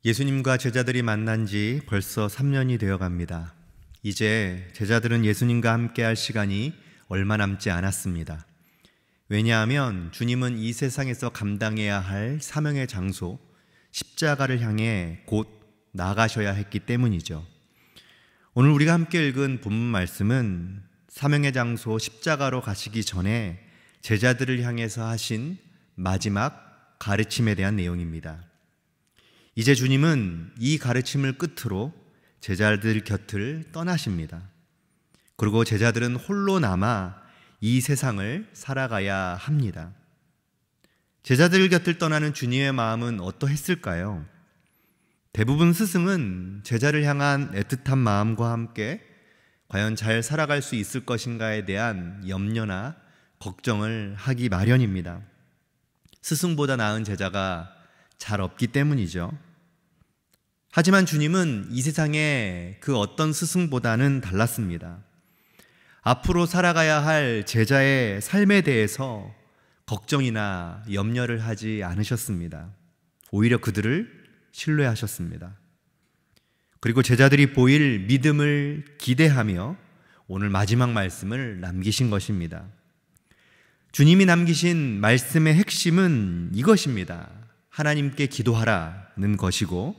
예수님과 제자들이 만난 지 벌써 3년이 되어 갑니다. 이제 제자들은 예수님과 함께 할 시간이 얼마 남지 않았습니다. 왜냐하면 주님은 이 세상에서 감당해야 할 사명의 장소, 십자가를 향해 곧 나가셔야 했기 때문이죠. 오늘 우리가 함께 읽은 본문 말씀은 사명의 장소 십자가로 가시기 전에 제자들을 향해서 하신 마지막 가르침에 대한 내용입니다. 이제 주님은 이 가르침을 끝으로 제자들 곁을 떠나십니다. 그리고 제자들은 홀로 남아 이 세상을 살아가야 합니다. 제자들 곁을 떠나는 주님의 마음은 어떠했을까요? 대부분 스승은 제자를 향한 애틋한 마음과 함께 과연 잘 살아갈 수 있을 것인가에 대한 염려나 걱정을 하기 마련입니다. 스승보다 나은 제자가 잘 없기 때문이죠. 하지만 주님은 이 세상의 그 어떤 스승보다는 달랐습니다. 앞으로 살아가야 할 제자의 삶에 대해서 걱정이나 염려를 하지 않으셨습니다. 오히려 그들을 신뢰하셨습니다. 그리고 제자들이 보일 믿음을 기대하며 오늘 마지막 말씀을 남기신 것입니다. 주님이 남기신 말씀의 핵심은 이것입니다. 하나님께 기도하라는 것이고,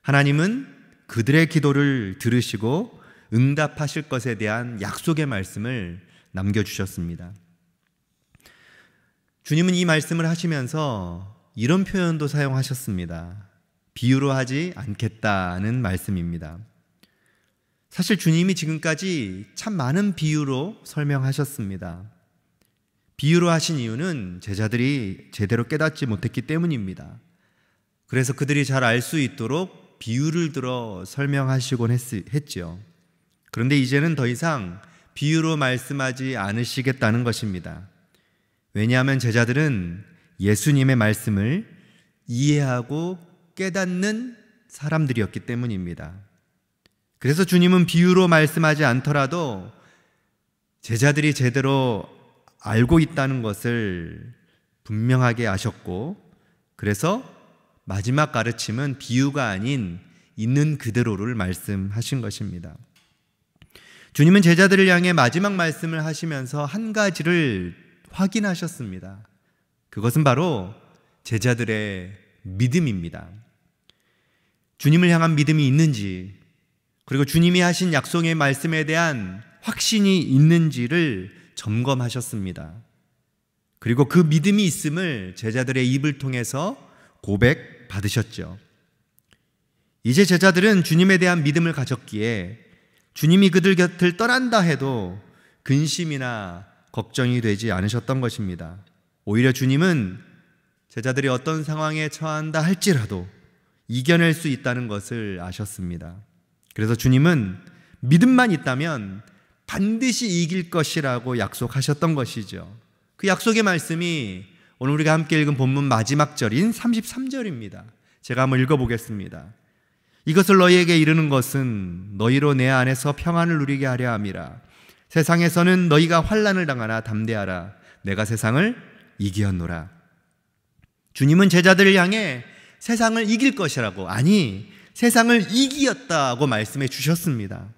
하나님은 그들의 기도를 들으시고 응답하실 것에 대한 약속의 말씀을 남겨주셨습니다. 주님은 이 말씀을 하시면서 이런 표현도 사용하셨습니다. 비유로 하지 않겠다는 말씀입니다. 사실 주님이 지금까지 참 많은 비유로 설명하셨습니다. 비유로 하신 이유는 제자들이 제대로 깨닫지 못했기 때문입니다. 그래서 그들이 잘 알 수 있도록 비유를 들어 설명하시곤 했죠. 그런데 이제는 더 이상 비유로 말씀하지 않으시겠다는 것입니다. 왜냐하면 제자들은 예수님의 말씀을 이해하고 깨닫는 사람들이었기 때문입니다. 그래서 주님은 비유로 말씀하지 않더라도 제자들이 제대로 알고 있다는 것을 분명하게 아셨고, 그래서 마지막 가르침은 비유가 아닌 있는 그대로를 말씀하신 것입니다. 주님은 제자들을 향해 마지막 말씀을 하시면서 한 가지를 확인하셨습니다. 그것은 바로 제자들의 믿음입니다. 주님을 향한 믿음이 있는지, 그리고 주님이 하신 약속의 말씀에 대한 확신이 있는지를 점검하셨습니다. 그리고 그 믿음이 있음을 제자들의 입을 통해서 고백받으셨죠. 이제 제자들은 주님에 대한 믿음을 가졌기에 주님이 그들 곁을 떠난다 해도 근심이나 걱정이 되지 않으셨던 것입니다. 오히려 주님은 제자들이 어떤 상황에 처한다 할지라도 이겨낼 수 있다는 것을 아셨습니다. 그래서 주님은 믿음만 있다면 반드시 이길 것이라고 약속하셨던 것이죠. 그 약속의 말씀이 오늘 우리가 함께 읽은 본문 마지막 절인 33절입니다. 제가 한번 읽어보겠습니다. 이것을 너희에게 이르는 것은 너희로 내 안에서 평안을 누리게 하려 함이라. 세상에서는 너희가 환난을 당하나 담대하라. 내가 세상을 이기었노라. 주님은 제자들을 향해 세상을 이길 것이라고, 아니 세상을 이기었다고 말씀해 주셨습니다.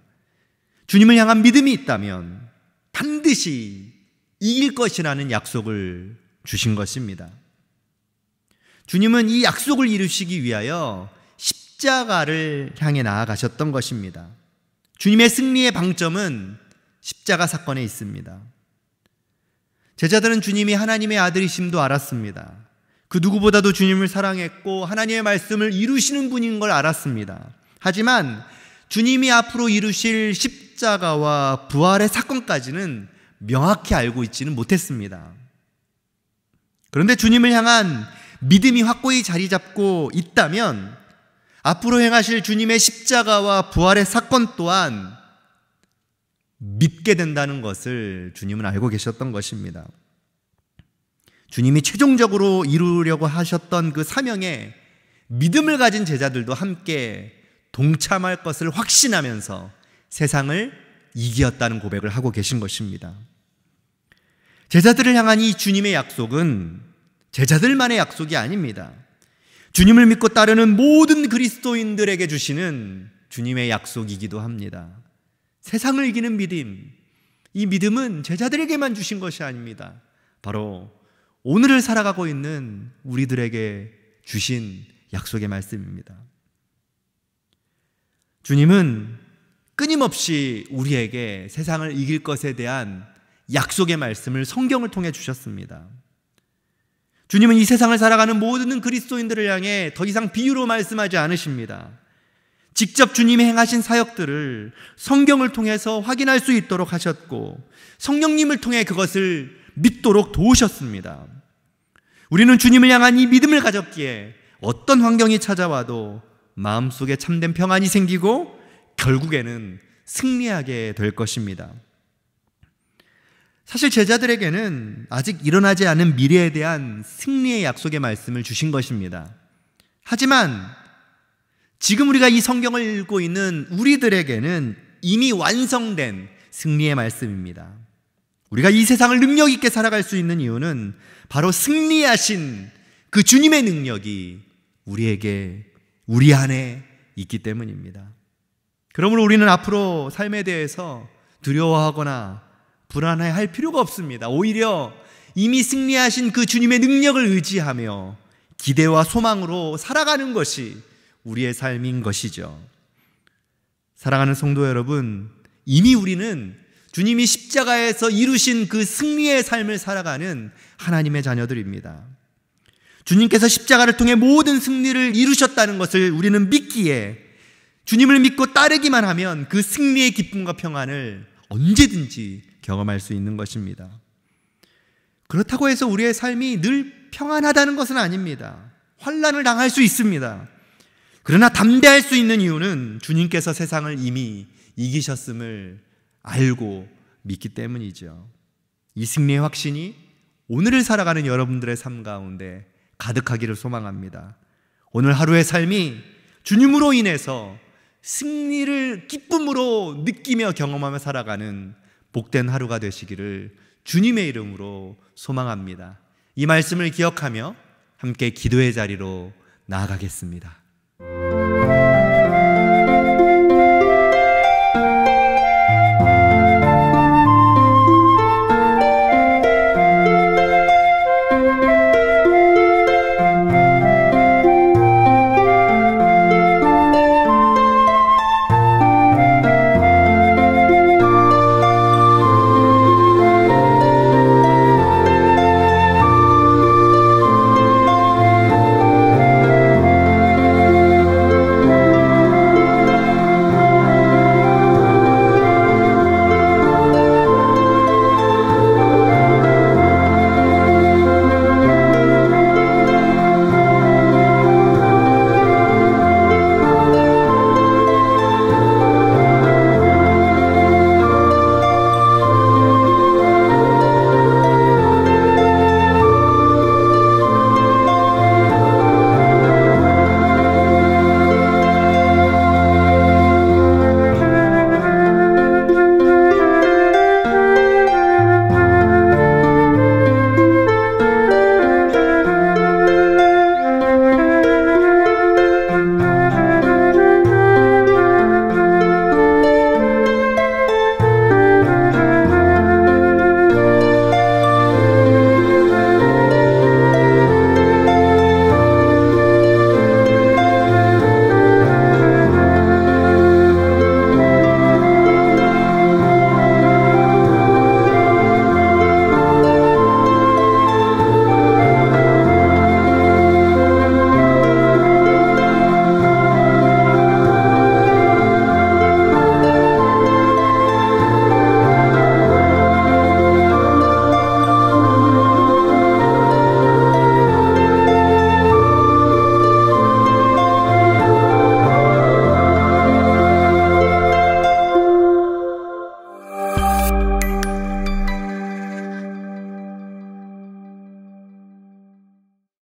주님을 향한 믿음이 있다면 반드시 이길 것이라는 약속을 주신 것입니다. 주님은 이 약속을 이루시기 위하여 십자가를 향해 나아가셨던 것입니다. 주님의 승리의 방점은 십자가 사건에 있습니다. 제자들은 주님이 하나님의 아들이심도 알았습니다. 그 누구보다도 주님을 사랑했고 하나님의 말씀을 이루시는 분인 걸 알았습니다. 하지만 주님이 앞으로 이루실 십자가와 부활의 사건까지는 명확히 알고 있지는 못했습니다. 그런데 주님을 향한 믿음이 확고히 자리 잡고 있다면 앞으로 행하실 주님의 십자가와 부활의 사건 또한 믿게 된다는 것을 주님은 알고 계셨던 것입니다. 주님이 최종적으로 이루려고 하셨던 그 사명에 믿음을 가진 제자들도 함께 동참할 것을 확신하면서 세상을 이기었다는 고백을 하고 계신 것입니다. 제자들을 향한 이 주님의 약속은 제자들만의 약속이 아닙니다. 주님을 믿고 따르는 모든 그리스도인들에게 주시는 주님의 약속이기도 합니다. 세상을 이기는 믿음, 이 믿음은 제자들에게만 주신 것이 아닙니다. 바로 오늘을 살아가고 있는 우리들에게 주신 약속의 말씀입니다. 주님은 끊임없이 우리에게 세상을 이길 것에 대한 약속의 말씀을 성경을 통해 주셨습니다. 주님은 이 세상을 살아가는 모든 그리스도인들을 향해 더 이상 비유로 말씀하지 않으십니다. 직접 주님이 행하신 사역들을 성경을 통해서 확인할 수 있도록 하셨고 성령님을 통해 그것을 믿도록 도우셨습니다. 우리는 주님을 향한 이 믿음을 가졌기에 어떤 환경이 찾아와도 마음속에 참된 평안이 생기고 결국에는 승리하게 될 것입니다. 사실 제자들에게는 아직 일어나지 않은 미래에 대한 승리의 약속의 말씀을 주신 것입니다. 하지만 지금 우리가 이 성경을 읽고 있는 우리들에게는 이미 완성된 승리의 말씀입니다. 우리가 이 세상을 능력 있게 살아갈 수 있는 이유는 바로 승리하신 그 주님의 능력이 우리 안에 있기 때문입니다. 그러므로 우리는 앞으로 삶에 대해서 두려워하거나 불안해할 필요가 없습니다. 오히려 이미 승리하신 그 주님의 능력을 의지하며 기대와 소망으로 살아가는 것이 우리의 삶인 것이죠. 사랑하는 성도 여러분, 이미 우리는 주님이 십자가에서 이루신 그 승리의 삶을 살아가는 하나님의 자녀들입니다. 주님께서 십자가를 통해 모든 승리를 이루셨다는 것을 우리는 믿기에 주님을 믿고 따르기만 하면 그 승리의 기쁨과 평안을 언제든지 경험할 수 있는 것입니다. 그렇다고 해서 우리의 삶이 늘 평안하다는 것은 아닙니다. 환난을 당할 수 있습니다. 그러나 담대할 수 있는 이유는 주님께서 세상을 이미 이기셨음을 알고 믿기 때문이죠. 이 승리의 확신이 오늘을 살아가는 여러분들의 삶 가운데 가득하기를 소망합니다. 오늘 하루의 삶이 주님으로 인해서 승리를 기쁨으로 느끼며 경험하며 살아가는 복된 하루가 되시기를 주님의 이름으로 소망합니다. 이 말씀을 기억하며 함께 기도의 자리로 나아가겠습니다.